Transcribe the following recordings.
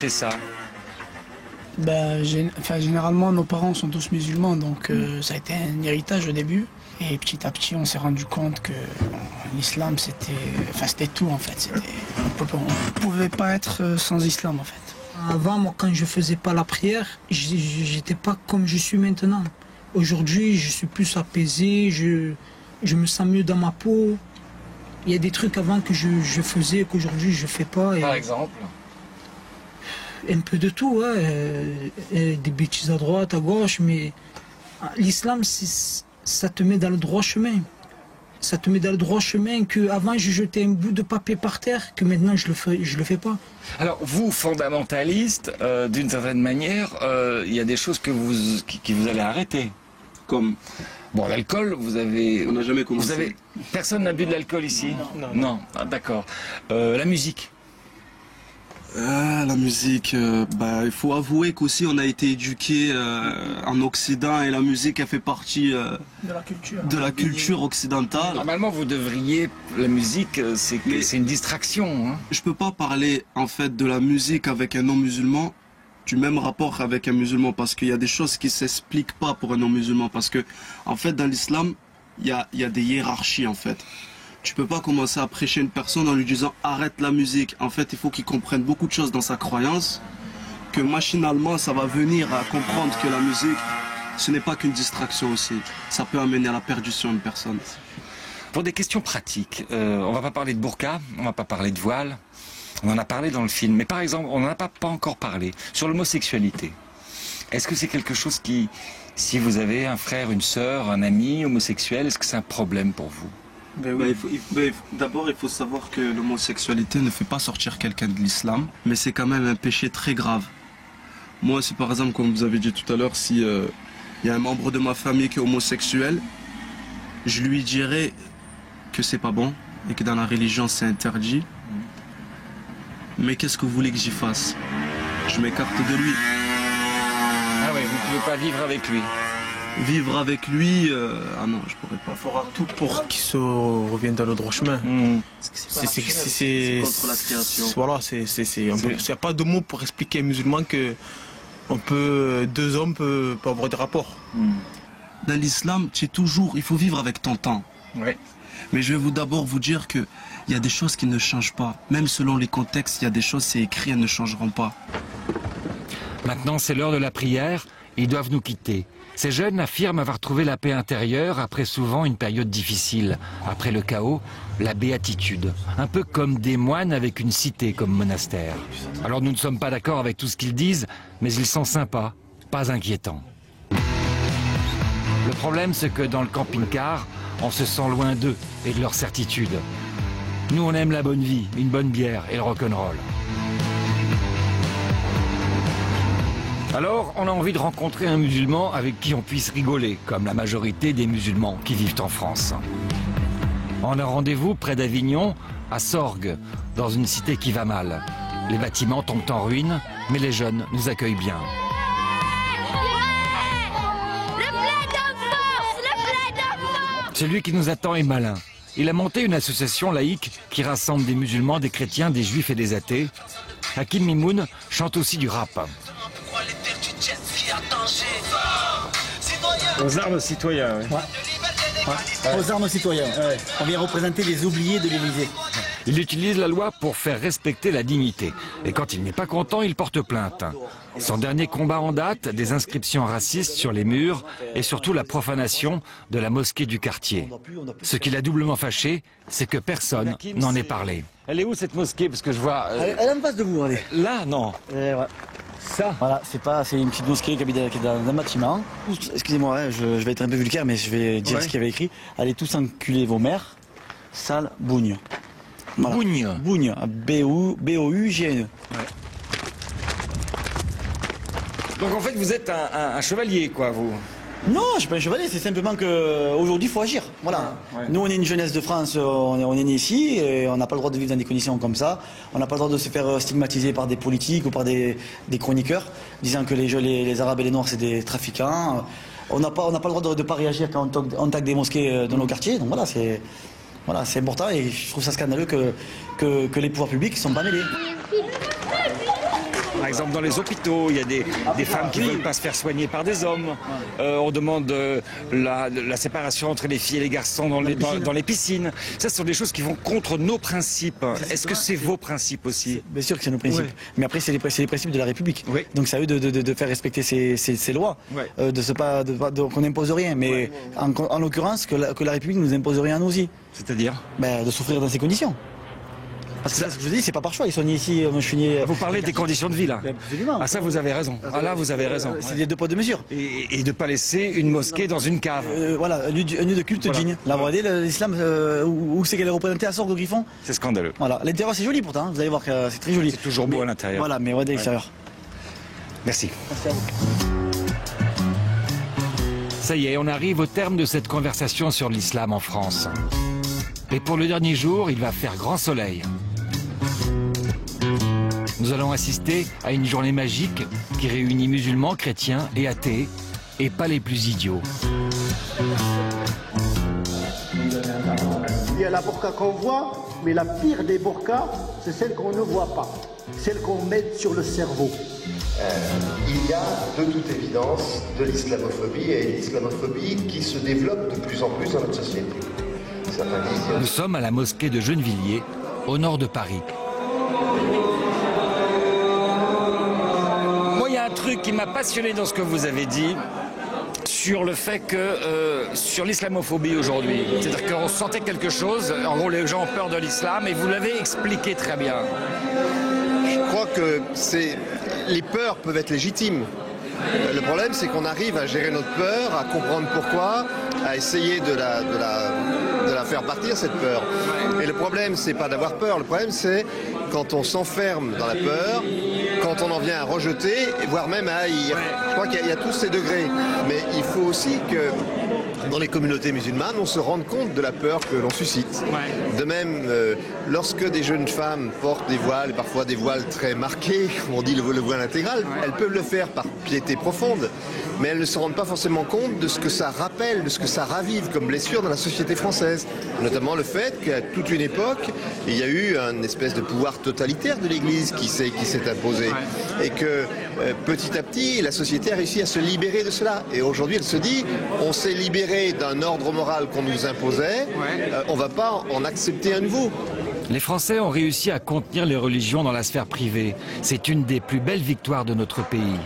C'est ça. Ben, généralement, nos parents sont tous musulmans, donc ça a été un héritage au début. Et petit à petit, on s'est rendu compte que l'islam, c'était tout en fait. On ne pouvait pas être sans islam en fait. Avant, moi, quand je faisais pas la prière, j'étais pas comme je suis maintenant. Aujourd'hui, je suis plus apaisé, je me sens mieux dans ma peau. Il y a des trucs avant que je faisais qu'aujourd'hui je fais pas. Par exemple? Un peu de tout, hein. Des bêtises à droite, à gauche, mais l'islam, ça te met dans le droit chemin. Ça te met dans le droit chemin que avant je jetais un bout de papier par terre, que maintenant je le fais pas. Alors vous, fondamentaliste, d'une certaine manière, il y a des choses que qui vous allez arrêter. Comme bon, l'alcool, vous avez. On n'a jamais commencé. Personne n'a bu de l'alcool ici? Non. Ah, d'accord. La musique. La musique, il faut avouer qu'aussi on a été éduqué en Occident et la musique a fait partie de la culture occidentale. Normalement, vous devriez, la musique, c'est une distraction. Hein. Je peux pas parler en fait de la musique avec un non-musulman du même rapport avec un musulman parce qu'il y a des choses qui s'expliquent pas pour un non-musulman parce que en fait dans l'islam il y a des hiérarchies en fait. Tu peux pas commencer à prêcher une personne en lui disant arrête la musique. En fait, il faut qu'il comprenne beaucoup de choses dans sa croyance, que machinalement, ça va venir à comprendre que la musique, ce n'est pas qu'une distraction aussi. Ça peut amener à la perdition d'une personne. Pour des questions pratiques, on va pas parler de burqa, on va pas parler de voile. On en a parlé dans le film, mais par exemple, on n'en a pas encore parlé sur l'homosexualité. Est-ce que c'est quelque chose qui, si vous avez un frère, une sœur, un ami homosexuel, est-ce que c'est un problème pour vous? D'abord, il faut savoir que l'homosexualité ne fait pas sortir quelqu'un de l'islam, mais c'est quand même un péché très grave. Moi, si par exemple, comme vous avez dit tout à l'heure, si y a un membre de ma famille qui est homosexuel, je lui dirais que c'est pas bon et que dans la religion c'est interdit. Mais qu'est-ce que vous voulez que j'y fasse? Je m'écarte de lui. Ah oui, vous ne pouvez pas vivre avec lui. Vivre avec lui, ah non, je pourrais pas. Il faudra tout pour qu'il se revienne dans le droit chemin. C'est contre la création. Voilà, il n'y a pas de mots pour expliquer aux musulmans que deux hommes peuvent avoir des rapports. Dans l'islam, il faut vivre avec ton temps. Oui. Mais je vais d'abord vous dire que il y a des choses qui ne changent pas. Même selon les contextes, il y a des choses, c'est écrit, elles ne changeront pas. Maintenant, c'est l'heure de la prière. Ils doivent nous quitter. Ces jeunes affirment avoir trouvé la paix intérieure après souvent une période difficile. Après le chaos, la béatitude. Un peu comme des moines avec une cité comme monastère. Alors nous ne sommes pas d'accord avec tout ce qu'ils disent, mais ils sont sympas, pas inquiétants. Le problème, c'est que dans le camping-car, on se sent loin d'eux et de leurs certitudes. Nous, on aime la bonne vie, une bonne bière et le rock'n'roll. Alors, on a envie de rencontrer un musulman avec qui on puisse rigoler, comme la majorité des musulmans qui vivent en France. On a rendez-vous près d'Avignon, à Sorgues, dans une cité qui va mal. Les bâtiments tombent en ruine, mais les jeunes nous accueillent bien. Celui qui nous attend est malin. Il a monté une association laïque qui rassemble des musulmans, des chrétiens, des juifs et des athées. Hakim Mimoun chante aussi du rap. Aux armes citoyens, oui. Ouais. Aux armes citoyens. Ouais. On vient représenter les oubliés de l'Élysée. Il utilise la loi pour faire respecter la dignité. Et quand il n'est pas content, il porte plainte. Son dernier combat en date, des inscriptions racistes sur les murs et surtout la profanation de la mosquée du quartier. Ce qui l'a doublement fâché, c'est que personne n'en ait parlé. Elle est où cette mosquée? Parce que je vois... Elle est en face de vous, allez. Là, non. Ouais. Ça. Voilà, c'est une petite mosquée qui est dans un bâtiment. Excusez-moi, hein, je vais être un peu vulgaire, mais je vais dire ce qu'il y avait écrit. Allez tous enculer vos mères, sale bougne. Voilà. Bougne. Bougne, B-O-U-G-N-E. Ouais. Donc en fait, vous êtes un chevalier, quoi, vous? Non, je ne suis pas un chevalier, c'est simplement qu'aujourd'hui, il faut agir. Voilà. Ouais. Nous, on est une jeunesse de France, on est né ici, et on n'a pas le droit de vivre dans des conditions comme ça. On n'a pas le droit de se faire stigmatiser par des politiques ou par des chroniqueurs, disant que les Arabes et les Noirs, c'est des trafiquants. On n'a pas le droit de ne pas réagir quand on tague des mosquées dans nos quartiers. Donc voilà, c'est important, et je trouve ça scandaleux que les pouvoirs publics ne sont pas mêlés. Par exemple, dans les hôpitaux, il y a des femmes qui ne veulent pas se faire soigner par des hommes. On demande la séparation entre les filles et les garçons dans les piscines. Ça, ce sont des choses qui vont contre nos principes. Est-ce que c'est vos principes aussi? Bien sûr que c'est nos principes. Oui. Mais après, c'est les principes de la République. Oui. Donc c'est à eux de faire respecter ces lois, qu'on n'impose rien. Mais en l'occurrence, que la République nous impose rien à nous aussi. C'est-à-dire de souffrir dans ces conditions. Parce que ça, ce que je vous dis, c'est pas par choix. Ils sont nés ici, moi je suis né... Vous parlez des conditions de vie là. Absolument. Ah ça vous avez raison. Ah là vous avez raison. C'est des deux poids deux mesures. Et de ne pas laisser une mosquée dans une cave. Voilà, un lieu de culte digne. Là, vous regardez l'islam, où c'est qu'elle est représentée à Sorgue au Griffon. C'est scandaleux. Voilà, l'intérieur c'est joli pourtant, vous allez voir que c'est très joli. C'est toujours beau à l'intérieur. Voilà, mais regardez l'extérieur. Merci. Merci à vous. Ça y est, on arrive au terme de cette conversation sur l'islam en France. Et pour le dernier jour, il va faire grand soleil. Nous allons assister à une journée magique qui réunit musulmans, chrétiens et athées, et pas les plus idiots. Il y a la burqa qu'on voit, mais la pire des burqas, c'est celle qu'on ne voit pas, celle qu'on met sur le cerveau. Il y a de toute évidence de l'islamophobie et une islamophobie qui se développe de plus en plus dans notre société. Nous sommes à la mosquée de Gennevilliers, au nord de Paris. Moi, il y a un truc qui m'a passionné dans ce que vous avez dit sur le fait que, sur l'islamophobie aujourd'hui, c'est-à-dire qu'on sentait quelque chose, en gros les gens ont peur de l'islam, et vous l'avez expliqué très bien. Je crois que les peurs peuvent être légitimes. Le problème, c'est qu'on arrive à gérer notre peur, à comprendre pourquoi, à essayer de la faire partir, cette peur. Et le problème, c'est pas d'avoir peur, le problème, c'est quand on s'enferme dans la peur, quand on en vient à rejeter, voire même à haïr. Je crois qu'il y a tous ces degrés. Mais il faut aussi que, dans les communautés musulmanes, on se rende compte de la peur que l'on suscite. De même, lorsque des jeunes femmes portent des voiles, et parfois des voiles très marqués, on dit le voile intégral, elles peuvent le faire par piété profonde, mais elles ne se rendent pas forcément compte de ce que ça rappelle, de ce que ça ravive comme blessure dans la société française. Notamment le fait qu'à toute une époque, il y a eu une espèce de pouvoir totalitaire de l'Église qui s'est imposé. Et que petit à petit, la société a réussi à se libérer de cela. Et aujourd'hui, elle se dit, on s'est libéré d'un ordre moral qu'on nous imposait, on ne va pas en accepter un nouveau. Les Français ont réussi à contenir les religions dans la sphère privée. C'est une des plus belles victoires de notre pays.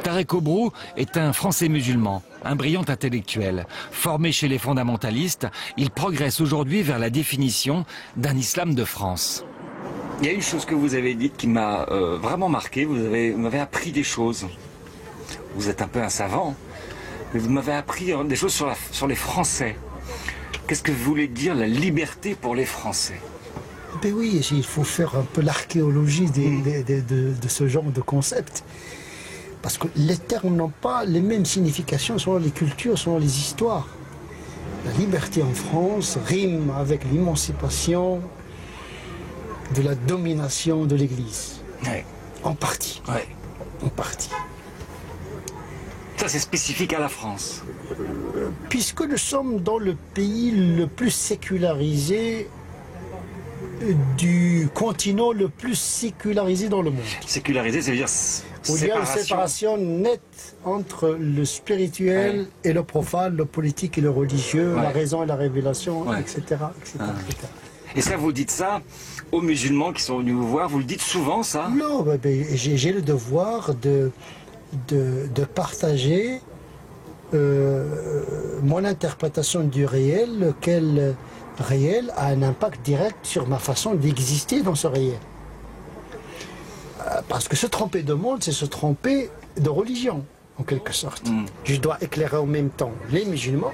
Tarek Obrou est un Français musulman, un brillant intellectuel. Formé chez les fondamentalistes, il progresse aujourd'hui vers la définition d'un islam de France. Il y a une chose que vous avez dite qui m'a vraiment marqué, vous m'avez appris des choses. Vous êtes un peu un savant, mais vous m'avez appris des choses sur les Français. Qu'est-ce que voulait dire la liberté pour les Français? Ben oui, il faut faire un peu l'archéologie de ce genre de concept. Parce que les termes n'ont pas les mêmes significations selon les cultures, selon les histoires. La liberté en France rime avec l'émancipation de la domination de l'Église. En partie. En partie. Ça, c'est spécifique à la France. Puisque nous sommes dans le pays le plus sécularisé du continent le plus sécularisé dans le monde. Sécularisé, ça veut dire où il y a une séparation nette entre le spirituel et le profane, le politique et le religieux, la raison et la révélation, etc. etc. Et ça, vous dites ça aux musulmans qui sont venus vous voir, vous le dites souvent, ça? Non, j'ai le devoir de partager mon interprétation du réel, lequel réel a un impact direct sur ma façon d'exister dans ce réel. Parce que se tromper de monde, c'est se tromper de religion, en quelque sorte. Je dois éclairer en même temps les musulmans,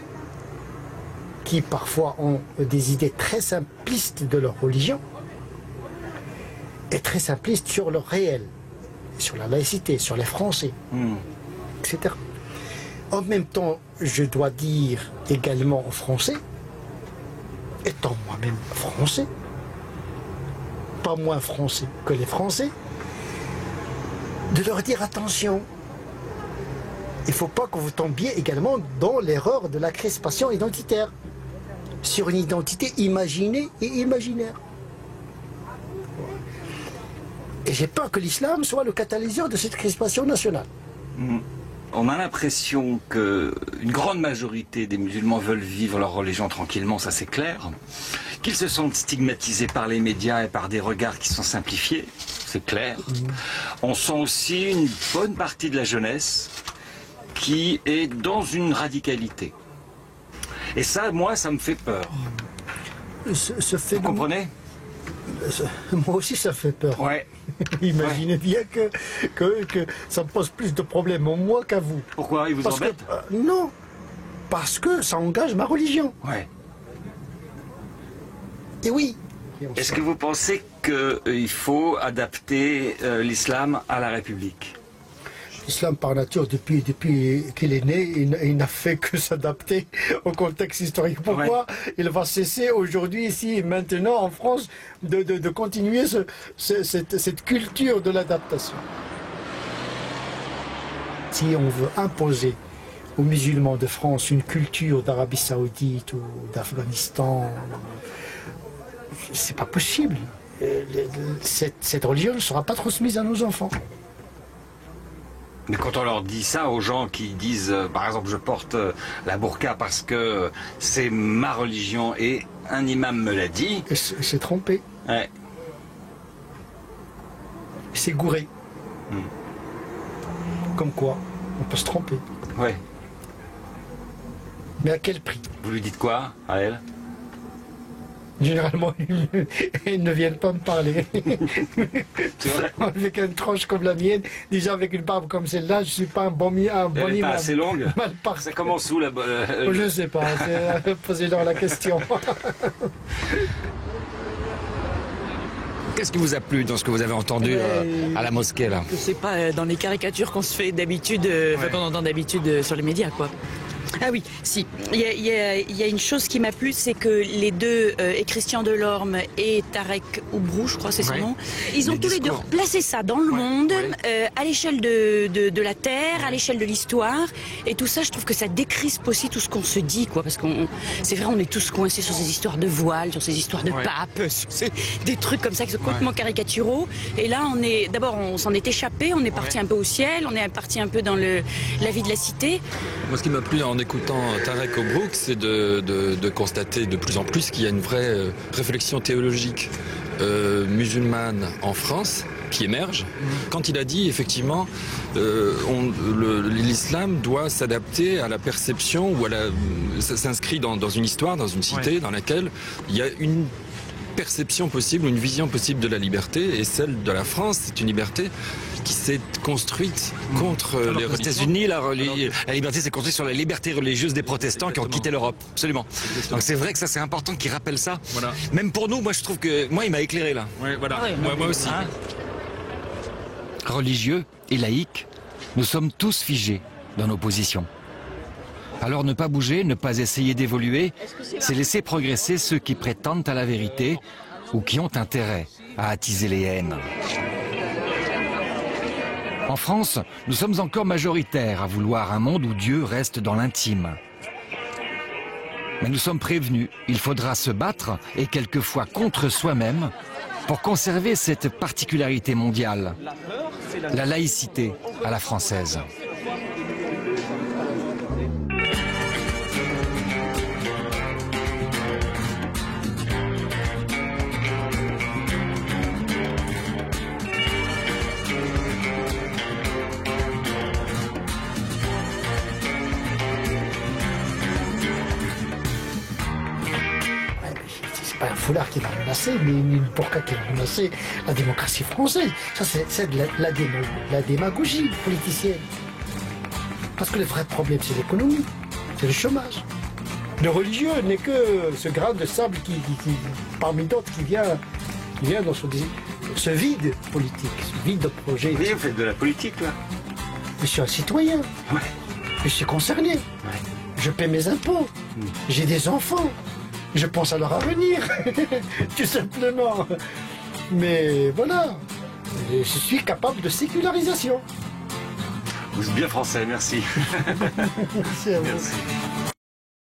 qui parfois ont des idées très simplistes de leur religion, et très simplistes sur leur réel, sur la laïcité, sur les Français, etc. En même temps, je dois dire également aux Français, étant moi-même français, pas moins français que les Français, de leur dire attention. Il ne faut pas que vous tombiez également dans l'erreur de la crispation identitaire, sur une identité imaginée et imaginaire. Et Et j'ai peur que l'islam soit le catalyseur de cette crispation nationale. On a l'impression qu'une grande majorité des musulmans veulent vivre leur religion tranquillement, ça c'est clair. Qu'ils se sentent stigmatisés par les médias et par des regards qui sont simplifiés, c'est clair. On sent aussi une bonne partie de la jeunesse qui est dans une radicalité. Et ça, moi, ça me fait peur. Vous comprenez ? Moi aussi, ça fait peur. Ouais. Imaginez bien que ça me pose plus de problèmes à moi qu'à vous. Pourquoi ? Il vous embête ? Non, parce que ça engage ma religion. Ouais. Et oui. Est-ce que vous pensez qu'il faut adapter l'islam à la République ? L'islam, par nature, depuis qu'il est né, il n'a fait que s'adapter au contexte historique. Pourquoi il va cesser aujourd'hui, ici et maintenant, en France, de continuer cette culture de l'adaptation? Si on veut imposer aux musulmans de France une culture d'Arabie Saoudite ou d'Afghanistan, c'est pas possible. Cette religion ne sera pas transmise à nos enfants. Mais quand on leur dit ça aux gens qui disent, par exemple, je porte la burqa parce que c'est ma religion et un imam me l'a dit... C'est trompé. Ouais. C'est gouré. Comme quoi, on peut se tromper. Ouais. Mais à quel prix? Vous lui dites quoi à elle? Généralement, ils ne viennent pas me parler. Avec une tranche comme la mienne, déjà avec une barbe comme celle-là, je ne suis pas un bon imam. Elle n'est pas assez longue. Ça commence où la... Je ne sais pas, posez-leur la question. Qu'est-ce qui vous a plu dans ce que vous avez entendu à la mosquée là? C'est pas dans les caricatures qu'on se fait d'habitude, qu'on entend d'habitude sur les médias, quoi. Ah oui, si. Il y a une chose qui m'a plu, c'est que les deux, et Christian Delorme et Tarek Oubrou, je crois c'est son nom, ils ont tous les deux placé ça dans le monde, à l'échelle de la Terre, à l'échelle de l'histoire, et tout ça, je trouve que ça décrispe aussi tout ce qu'on se dit, quoi, parce qu'on, c'est vrai, on est tous coincés sur ces histoires de voile, sur ces histoires de pape, sur des trucs comme ça qui sont complètement caricaturaux, et là, d'abord, on s'en est échappé, on est parti un peu au ciel, on est parti un peu dans la vie de la cité. Moi, ce qui m'a plu en écoutant Tarek Oubrou, c'est de constater de plus en plus qu'il y a une vraie réflexion théologique musulmane en France qui émerge. Quand il a dit effectivement l'islam doit s'adapter à la perception ou ça s'inscrit dans une histoire, dans une cité dans laquelle il y a une perception possible, une vision possible de la liberté, et celle de la France, c'est une liberté qui s'est construite contre les religions. Aux États-Unis, la liberté s'est construite sur la liberté religieuse des protestants qui ont quitté l'Europe. Absolument. Donc c'est vrai que ça, c'est important qu'ils rappellent ça. Voilà. Même pour nous, moi je trouve que... Moi, il m'a éclairé là. Ouais, voilà. Moi aussi. Religieux et laïcs, nous sommes tous figés dans nos positions. Alors ne pas bouger, ne pas essayer d'évoluer, c'est laisser progresser ceux qui prétendent à la vérité ou qui ont intérêt à attiser les haines. En France, nous sommes encore majoritaires à vouloir un monde où Dieu reste dans l'intime. Mais nous sommes prévenus, il faudra se battre, et quelquefois contre soi-même, pour conserver cette particularité mondiale, la laïcité à la française. Pas un foulard qui va menacer, mais une burqa qui va menacer la démocratie française. Ça, c'est de la démagogie politicienne. Parce que le vrai problème, c'est l'économie, c'est le chômage. Le religieux n'est que ce grain de sable qui parmi d'autres, qui vient dans ce vide politique, ce vide de projet. Oui, vous faites de la politique, là. Je suis un citoyen. Ouais. Je suis concerné. Ouais. Je paie mes impôts. J'ai des enfants. Je pense à leur avenir, tout simplement. Mais voilà, je suis capable de sécularisation. Vous êtes bien français, merci. Merci à vous. Merci.